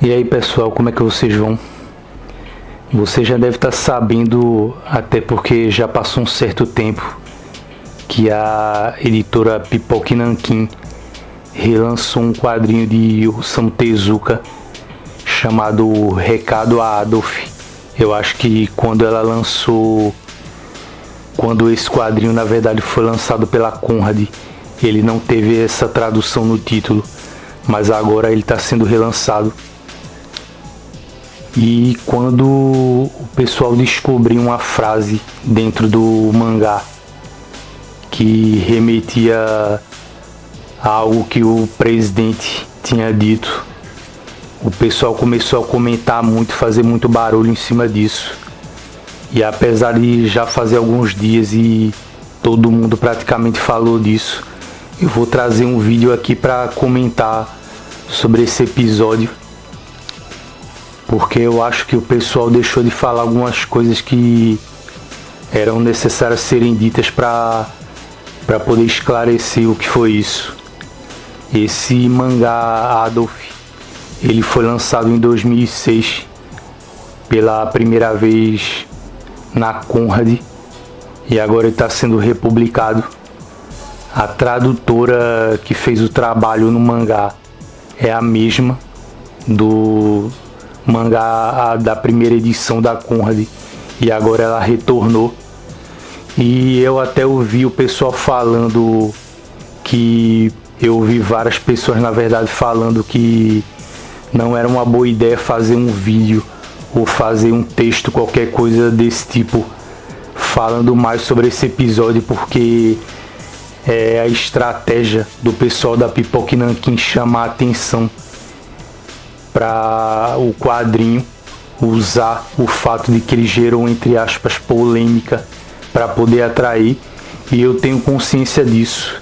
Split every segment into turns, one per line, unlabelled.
E aí pessoal, como é que vocês vão? Você já deve estar sabendo, até porque já passou um certo tempo, que a editora Pipoca Nanquim relançou um quadrinho de Osamu Tezuka chamado Recado a Adolf. Eu acho que quando esse quadrinho na verdade foi lançado pela Conrad, ele não teve essa tradução no título, mas agora ele está sendo relançado. E quando o pessoal descobriu uma frase dentro do mangá que remetia a algo que o presidente tinha dito, o pessoal começou a comentar muito, fazer muito barulho em cima disso. E apesar de já fazer alguns dias e todo mundo praticamente falou disso, eu vou trazer um vídeo aqui para comentar sobre esse episódio, porque eu acho que o pessoal deixou de falar algumas coisas que eram necessárias serem ditas para poder esclarecer o que foi isso. Esse mangá Adolf, ele foi lançado em 2006 pela primeira vez na Conrad e agora está sendo republicado. A tradutora que fez o trabalho no mangá é a mesma do mangá da primeira edição da Conrad e agora ela retornou. E eu até ouvi o pessoal falando que eu ouvi várias pessoas na verdade falando que não era uma boa ideia fazer um vídeo ou fazer um texto, qualquer coisa desse tipo, falando mais sobre esse episódio, porque é a estratégia do pessoal da Pipoca Nanquim chamar a atenção para o quadrinho, usar o fato de que ele gerou, entre aspas, polêmica para poder atrair, e eu tenho consciência disso,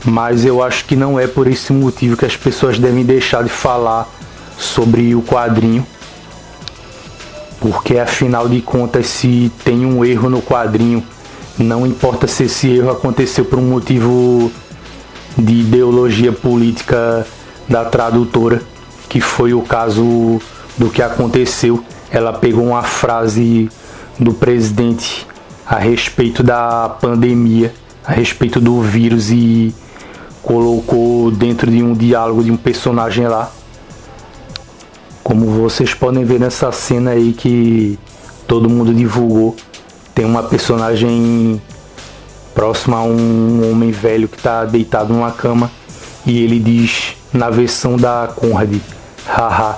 mas eu acho que não é por esse motivo que as pessoas devem deixar de falar sobre o quadrinho, porque afinal de contas, se tem um erro no quadrinho, não importa se esse erro aconteceu por um motivo de ideologia política da tradutora, que foi o caso do que aconteceu. Ela pegou uma frase do presidente a respeito da pandemia, a respeito do vírus, e colocou dentro de um diálogo de um personagem lá. Como vocês podem ver nessa cena aí que todo mundo divulgou, tem uma personagem próxima a um homem velho que está deitado numa cama e ele diz na versão da Conrad: haha,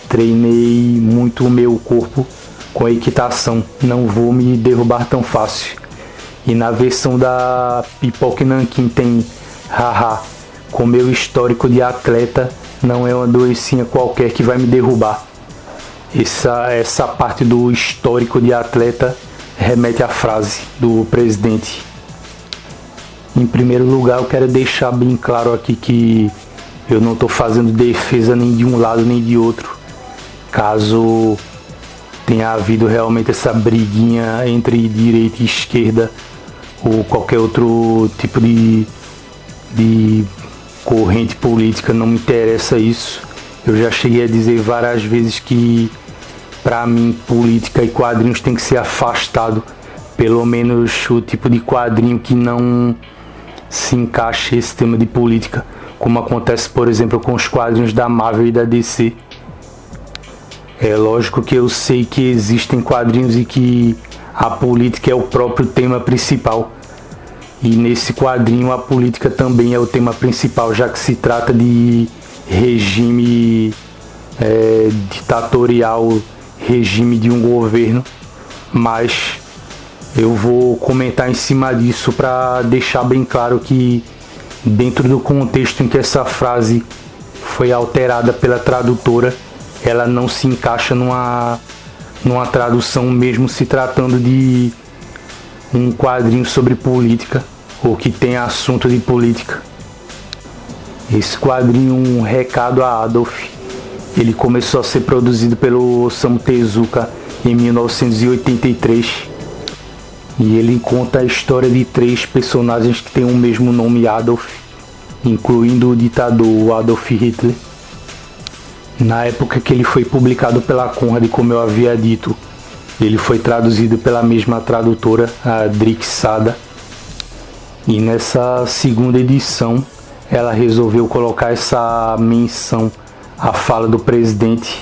treinei muito o meu corpo com equitação, não vou me derrubar tão fácil. E na versão da Pipoca Nanquim tem: haha, com meu histórico de atleta, não é uma doencinha qualquer que vai me derrubar. Essa parte do histórico de atleta remete à frase do presidente. Em primeiro lugar, eu quero deixar bem claro aqui que eu não estou fazendo defesa nem de um lado nem de outro. Caso tenha havido realmente essa briguinha entre direita e esquerda ou qualquer outro tipo de corrente política, não me interessa isso. Eu já cheguei a dizer várias vezes que para mim política e quadrinhos tem que ser afastado, pelo menos o tipo de quadrinho que não se encaixe esse tema de política, como acontece por exemplo com os quadrinhos da Marvel e da DC. É lógico que eu sei que existem quadrinhos e que a política é o próprio tema principal, e nesse quadrinho a política também é o tema principal, já que se trata de regime ditatorial, regime de um governo. Mas eu vou comentar em cima disso para deixar bem claro que dentro do contexto em que essa frase foi alterada pela tradutora, ela não se encaixa numa tradução, mesmo se tratando de um quadrinho sobre política ou que tem assunto de política. Esse quadrinho, Um Recado a Adolf, ele começou a ser produzido pelo Osamu Tezuka em 1983 e ele conta a história de 3 personagens que têm o mesmo nome, Adolf, incluindo o ditador Adolf Hitler. Na época que ele foi publicado pela Conrad, como eu havia dito, ele foi traduzido pela mesma tradutora, a Drik Sada. E nessa segunda edição, ela resolveu colocar essa menção à fala do presidente,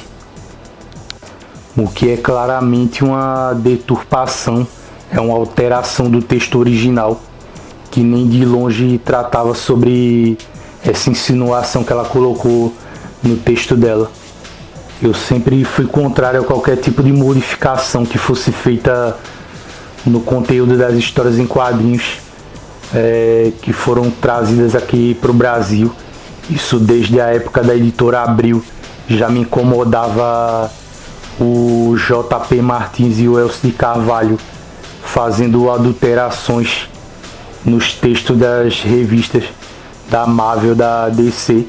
o que é claramente uma deturpação, é uma alteração do texto original, que nem de longe tratava sobre essa insinuação que ela colocou no texto dela. Eu sempre fui contrário a qualquer tipo de modificação que fosse feita no conteúdo das histórias em quadrinhos que foram trazidas aqui para o Brasil. Isso desde a época da editora Abril. Já me incomodava o J.P. Martins e o Elcio de Carvalho fazendo adulterações nos textos das revistas da Marvel, da DC,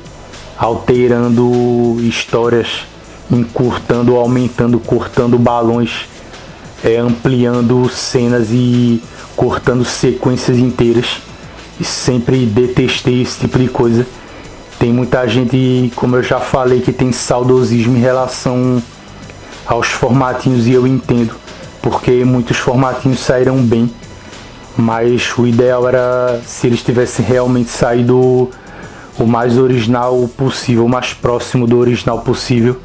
alterando histórias, encurtando, aumentando, cortando balões, ampliando cenas e cortando sequências inteiras. E sempre detestei esse tipo de coisa. Tem muita gente, como eu já falei, que tem saudosismo em relação aos formatinhos, e eu entendo, porque muitos formatinhos saíram bem, mas o ideal era se eles tivessem realmente saído o mais original possível, o mais próximo do original possível,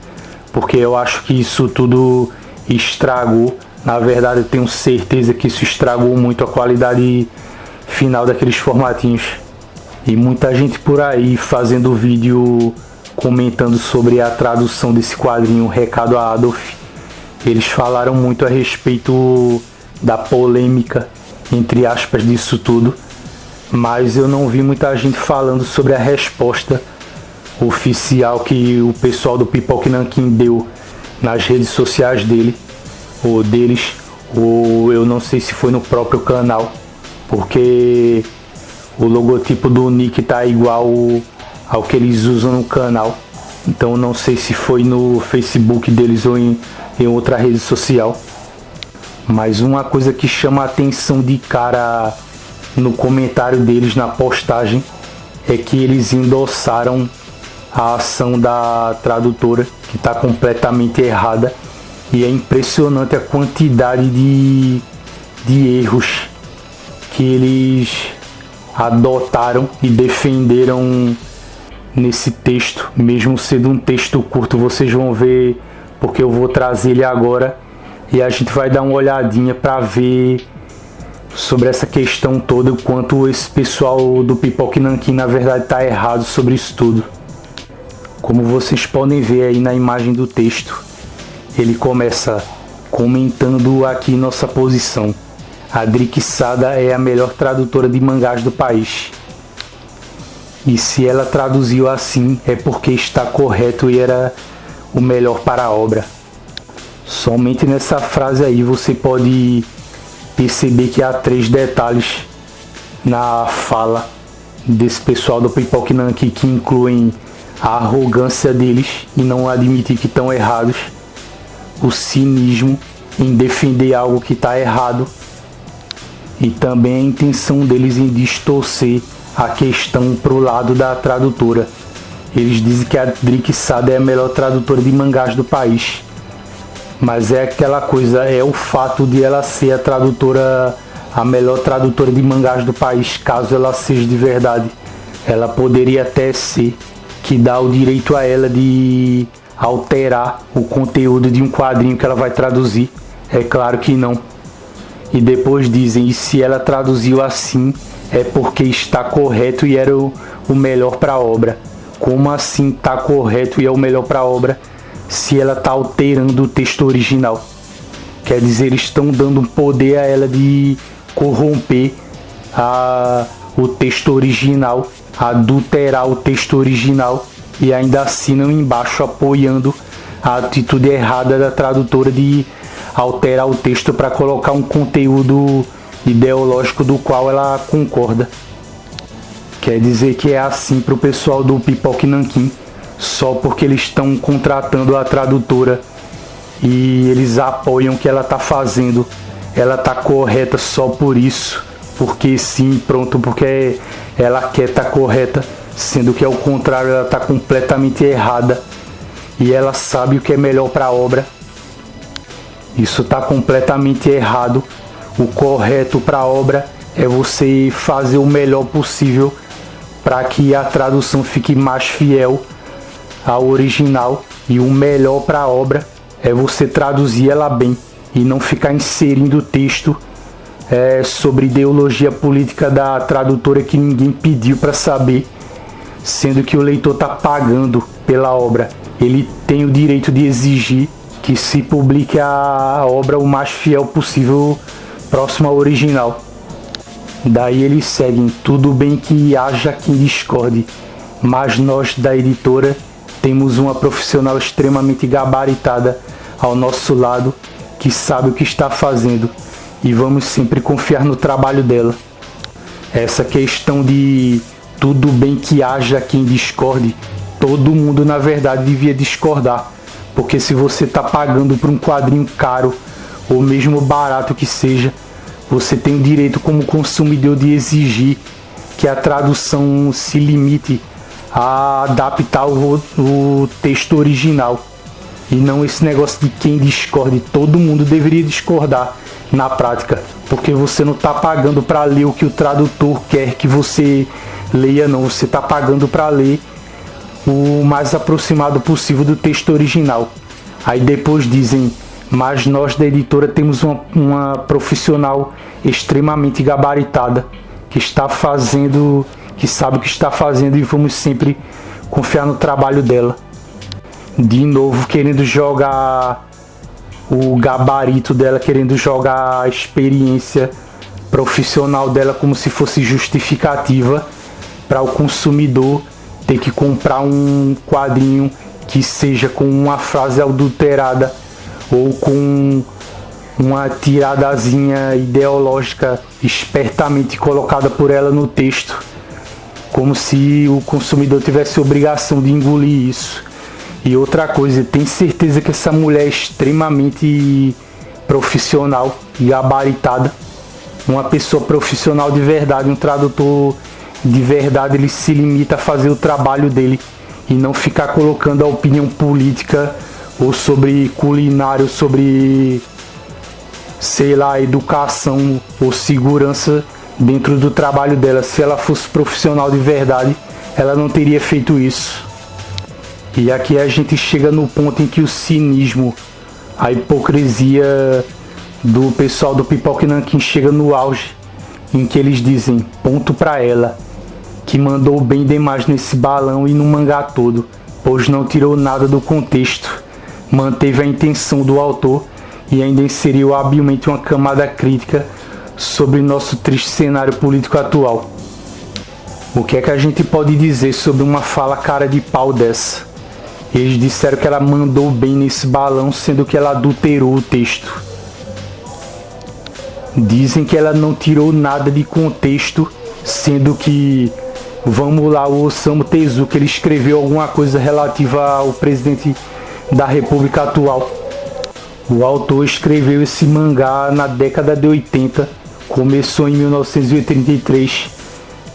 porque eu acho que isso tudo estragou. Na verdade, eu tenho certeza que isso estragou muito a qualidade final daqueles formatinhos. E muita gente por aí fazendo vídeo comentando sobre a tradução desse quadrinho, Recado a Adolf. Eles falaram muito a respeito da polêmica, entre aspas, disso tudo, mas eu não vi muita gente falando sobre a resposta oficial que o pessoal do Pipoque Nanquim deu nas redes sociais deles, ou eu não sei se foi no próprio canal, porque o logotipo do Nick tá igual ao que eles usam no canal. Então não sei se foi no Facebook deles ou em outra rede social. Mas uma coisa que chama a atenção de cara no comentário deles na postagem é que eles endossaram a ação da tradutora, que está completamente errada. E é impressionante a quantidade de erros que eles adotaram e defenderam nesse texto, mesmo sendo um texto curto. Vocês vão ver, porque eu vou trazer ele agora e a gente vai dar uma olhadinha para ver sobre essa questão toda, o quanto esse pessoal do Pipoque Nanquim na verdade está errado sobre isso tudo. Como vocês podem ver aí na imagem do texto, ele começa comentando aqui nossa posição. A Drik Sada é a melhor tradutora de mangás do país. E se ela traduziu assim, é porque está correto e era o melhor para a obra. Somente nessa frase aí você pode perceber que há 3 detalhes na fala desse pessoal do Pipoque Nanquim que incluem a arrogância deles em não admitir que estão errados, o cinismo em defender algo que está errado e também a intenção deles em distorcer a questão para o lado da tradutora. Eles dizem que a Drik Sada é a melhor tradutora de mangás do país, mas é aquela coisa, é o fato de ela ser a melhor tradutora de mangás do país. Caso ela seja de verdade, ela poderia até ser, que dá o direito a ela de alterar o conteúdo de um quadrinho que ela vai traduzir. É claro que não. E depois dizem, e se ela traduziu assim, é porque está correto e era o melhor para a obra. Como assim está correto e é o melhor para a obra se ela está alterando o texto original? Quer dizer, eles estão dando um poder a ela de corromper o texto original, adulterar o texto original, e ainda assinam embaixo apoiando a atitude errada da tradutora de alterar o texto para colocar um conteúdo ideológico do qual ela concorda. Quer dizer que é assim para o pessoal do Pipoque Nanquim, só porque eles estão contratando a tradutora e eles apoiam o que ela está fazendo. Ela está correta só por isso, porque sim, pronto, porque ela quer estar correta, sendo que ao contrário ela está completamente errada. e ela sabe o que é melhor para a obra. Isso está completamente errado. O correto para a obra é você fazer o melhor possível para que a tradução fique mais fiel ao original, e o melhor para a obra é você traduzir ela bem e não ficar inserindo texto sobre ideologia política da tradutora que ninguém pediu para saber, sendo que o leitor está pagando pela obra. Ele tem o direito de exigir que se publique a obra o mais fiel possível, próximo ao original. Daí eles seguem: tudo bem que haja quem discorde, mas nós da editora temos uma profissional extremamente gabaritada ao nosso lado, que sabe o que está fazendo, e vamos sempre confiar no trabalho dela. Essa questão de tudo bem que haja quem discorde, todo mundo na verdade devia discordar, porque se você está pagando por um quadrinho caro, ou mesmo barato que seja, você tem o direito como consumidor de exigir que a tradução se limite a adaptar o texto original, e não esse negócio de quem discorde. Todo mundo deveria discordar na prática, porque você não está pagando para ler o que o tradutor quer que você leia, não. Você está pagando para ler o mais aproximado possível do texto original. Aí depois dizem: mas nós da editora temos uma profissional extremamente gabaritada, que sabe o que está fazendo, e vamos sempre confiar no trabalho dela. De novo querendo jogar o gabarito dela, querendo jogar a experiência profissional dela como se fosse justificativa para o consumidor ter que comprar um quadrinho que seja com uma frase adulterada ou com uma tiradazinha ideológica espertamente colocada por ela no texto, como se o consumidor tivesse obrigação de engolir isso. E outra coisa, tem certeza que essa mulher é extremamente profissional e gabaritada. Uma pessoa profissional de verdade, um tradutor de verdade, ele se limita a fazer o trabalho dele e não ficar colocando a opinião política ou sobre culinário, sobre, sei lá, educação ou segurança dentro do trabalho dela. Se ela fosse profissional de verdade, ela não teria feito isso. E aqui a gente chega no ponto em que o cinismo, a hipocrisia do pessoal do Pipoca e Nanquim chega no auge, em que eles dizem: ponto pra ela, que mandou bem demais nesse balão e no mangá todo, pois não tirou nada do contexto, manteve a intenção do autor e ainda inseriu habilmente uma camada crítica sobre nosso triste cenário político atual. O que é que a gente pode dizer sobre uma fala cara de pau dessa? Eles disseram que ela mandou bem nesse balão, sendo que ela adulterou o texto. Dizem que ela não tirou nada de contexto, sendo que, vamos lá, o Osamu Tezuka, ele escreveu alguma coisa relativa ao presidente da República atual. O autor escreveu esse mangá na década de 80, começou em 1983.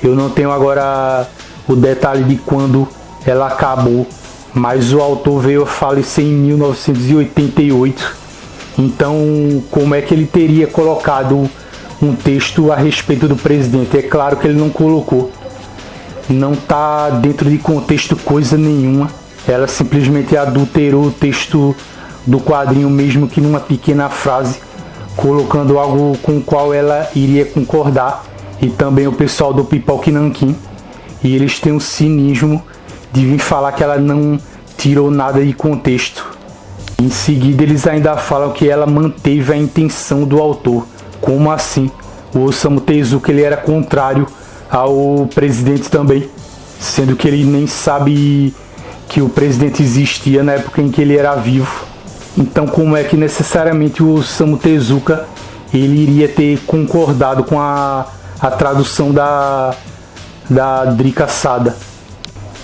Eu não tenho agora o detalhe de quando ela acabou, mas o autor veio a falecer em 1988. Então, como é que ele teria colocado um texto a respeito do presidente? É claro que ele não colocou. Não está dentro de contexto coisa nenhuma. Ela simplesmente adulterou o texto do quadrinho, mesmo que numa pequena frase, colocando algo com o qual ela iria concordar, e também o pessoal do Pipoca e Nanquim. E eles têm o cinismo de vir falar que ela não tirou nada de contexto. Em seguida eles ainda falam que ela manteve a intenção do autor. Como assim? O Osamu Tezuka, ele era contrário ao presidente também, sendo que ele nem sabe que o presidente existia na época em que ele era vivo. Então como é que necessariamente o Osamu Tezuka ele iria ter concordado com a tradução da Drika Sada?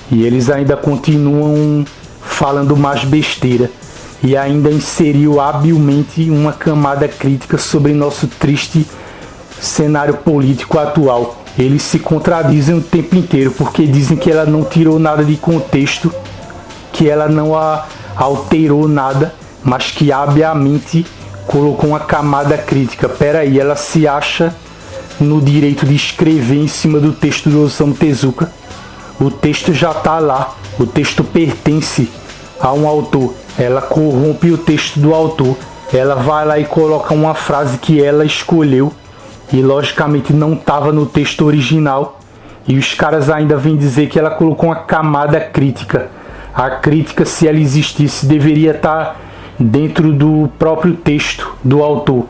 E eles ainda continuam falando mais besteira, e ainda inseriu habilmente uma camada crítica sobre nosso triste cenário político atual. Eles se contradizem o tempo inteiro, porque dizem que ela não tirou nada de contexto, que ela não alterou nada, mas que habilmente colocou uma camada crítica. Peraí, ela se acha no direito de escrever em cima do texto do Osamu Tezuka. O texto já está lá, o texto pertence a um autor. Ela corrompe o texto do autor, ela vai lá e coloca uma frase que ela escolheu e logicamente não estava no texto original, e os caras ainda vêm dizer que ela colocou uma camada crítica. A crítica, se ela existisse, deveria estar dentro do próprio texto do autor.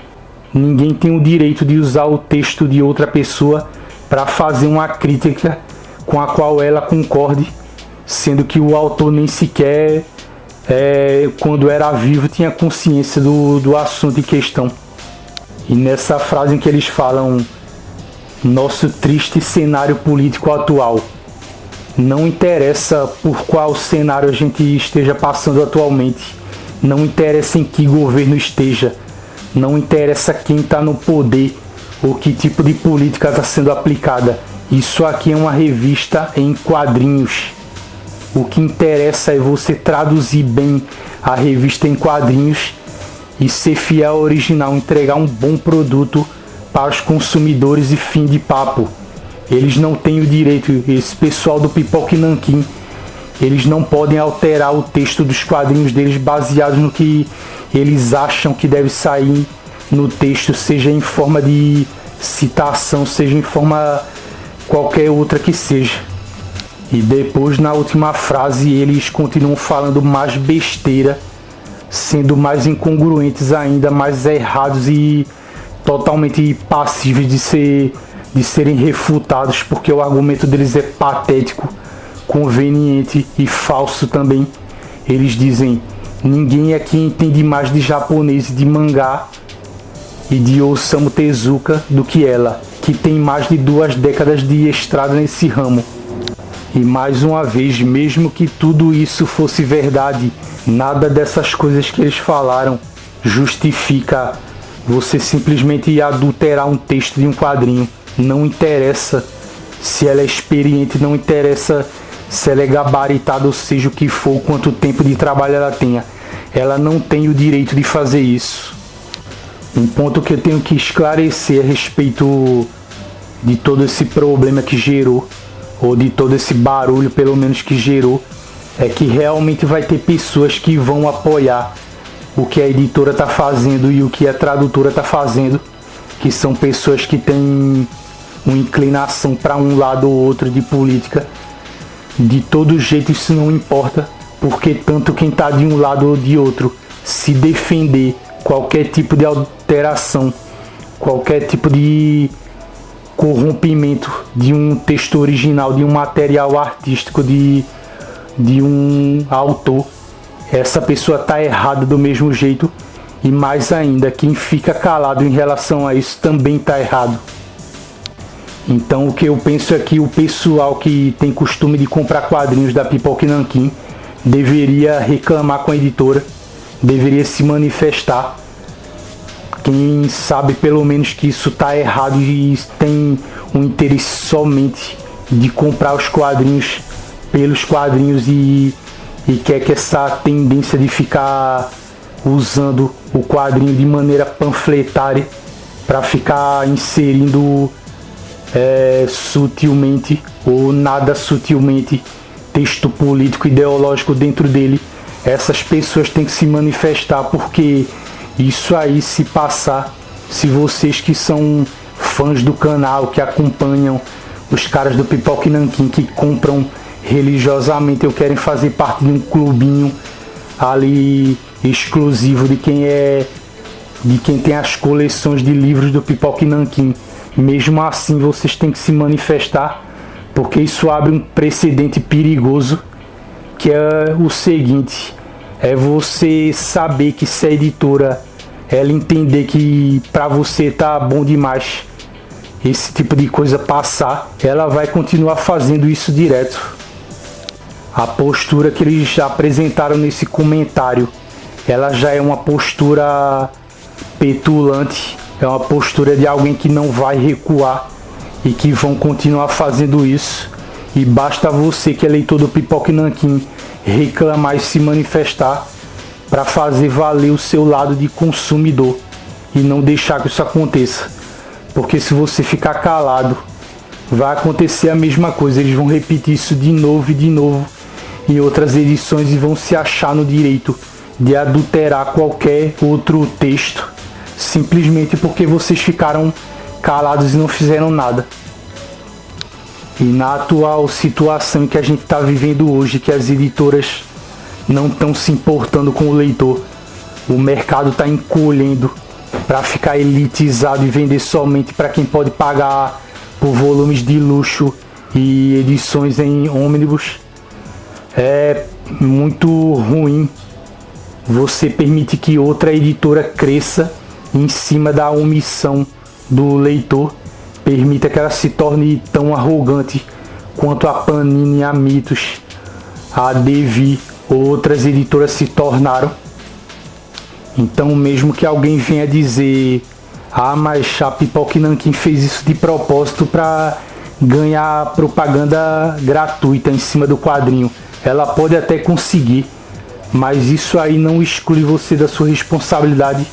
Ninguém tem o direito de usar o texto de outra pessoa para fazer uma crítica com a qual ela concorde, sendo que o autor nem sequer, quando era vivo, tinha consciência do assunto em questão. E nessa frase em que eles falam nosso triste cenário político atual, não interessa por qual cenário a gente esteja passando atualmente, não interessa em que governo esteja, não interessa quem está no poder ou que tipo de política está sendo aplicada. Isso aqui é uma revista em quadrinhos. O que interessa é você traduzir bem a revista em quadrinhos e ser fiel ao original, entregar um bom produto para os consumidores e fim de papo. Eles não têm o direito, esse pessoal do Pipoca e Nanquim, eles não podem alterar o texto dos quadrinhos deles baseados no que eles acham que deve sair no texto, seja em forma de citação, seja em forma qualquer outra que seja. E depois, na última frase, eles continuam falando mais besteira, sendo mais incongruentes ainda, mais errados e totalmente passíveis de serem refutados, porque o argumento deles é patético, conveniente e falso também. Eles dizem: ninguém aqui entende mais de japonês e de mangá e de Osamu Tezuka do que ela, que tem mais de 2 décadas de estrada nesse ramo. E mais uma vez, mesmo que tudo isso fosse verdade, nada dessas coisas que eles falaram justifica você simplesmente adulterar um texto de um quadrinho. Não interessa se ela é experiente, não interessa se ela é gabaritada, ou seja o que for, quanto tempo de trabalho ela tenha. Ela não tem o direito de fazer isso. Um ponto que eu tenho que esclarecer a respeito de todo esse problema que gerou, ou de todo esse barulho pelo menos que gerou, é que realmente vai ter pessoas que vão apoiar o que a editora está fazendo e o que a tradutora está fazendo, que são pessoas que têm uma inclinação para um lado ou outro de política. De todo jeito isso não importa, porque tanto quem está de um lado ou de outro, se defender qualquer tipo de alteração, qualquer tipo de corrompimento de um texto original, de um material artístico, de um autor, essa pessoa está errada do mesmo jeito. E mais ainda, quem fica calado em relação a isso também está errado. Então o que eu penso é que o pessoal que tem costume de comprar quadrinhos da Pipoca e Nanquim deveria reclamar com a editora, deveria se manifestar. Quem sabe pelo menos que isso está errado e tem um interesse somente de comprar os quadrinhos pelos quadrinhos e quer que essa tendência de ficar usando o quadrinho de maneira panfletária para ficar inserindo sutilmente ou nada sutilmente texto político ideológico dentro dele. Essas pessoas têm que se manifestar, porque isso aí, se passar, se vocês que são fãs do canal, que acompanham os caras do Pipoca e Nanquim, que compram religiosamente ou querem fazer parte de um clubinho ali exclusivo de quem tem as coleções de livros do Pipoca e Nanquim, mesmo assim vocês têm que se manifestar, porque isso abre um precedente perigoso, que é o seguinte: é você saber que se a editora ela entender que para você tá bom demais esse tipo de coisa passar, ela vai continuar fazendo isso direto. A postura que eles já apresentaram nesse comentário, ela já é uma postura petulante, é uma postura de alguém que não vai recuar e que vão continuar fazendo isso. E basta você, que é leitor do Pipoca e Nanquim, reclamar e se manifestar, para fazer valer o seu lado de consumidor e não deixar que isso aconteça. Porque se você ficar calado, vai acontecer a mesma coisa. Eles vão repetir isso de novo e de novo em outras edições e vão se achar no direito de adulterar qualquer outro texto, simplesmente porque vocês ficaram calados e não fizeram nada. E na atual situação que a gente está vivendo hoje, que as editoras não estão se importando com o leitor, o mercado está encolhendo para ficar elitizado e vender somente para quem pode pagar por volumes de luxo e edições em ônibus. É muito ruim você permitir que outra editora cresça em cima da omissão do leitor, permita que ela se torne tão arrogante quanto a Panini, a Mitos, a Devir ou outras editoras se tornaram. Então, mesmo que alguém venha dizer: ah, mas a Pipoca Nanquim fez isso de propósito para ganhar propaganda gratuita em cima do quadrinho, ela pode até conseguir, mas isso aí não exclui você da sua responsabilidade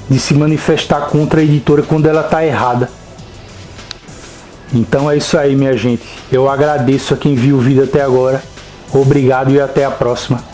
de se manifestar contra a editora quando ela está errada. Então é isso aí, minha gente. Eu agradeço a quem viu o vídeo até agora. Obrigado e até a próxima.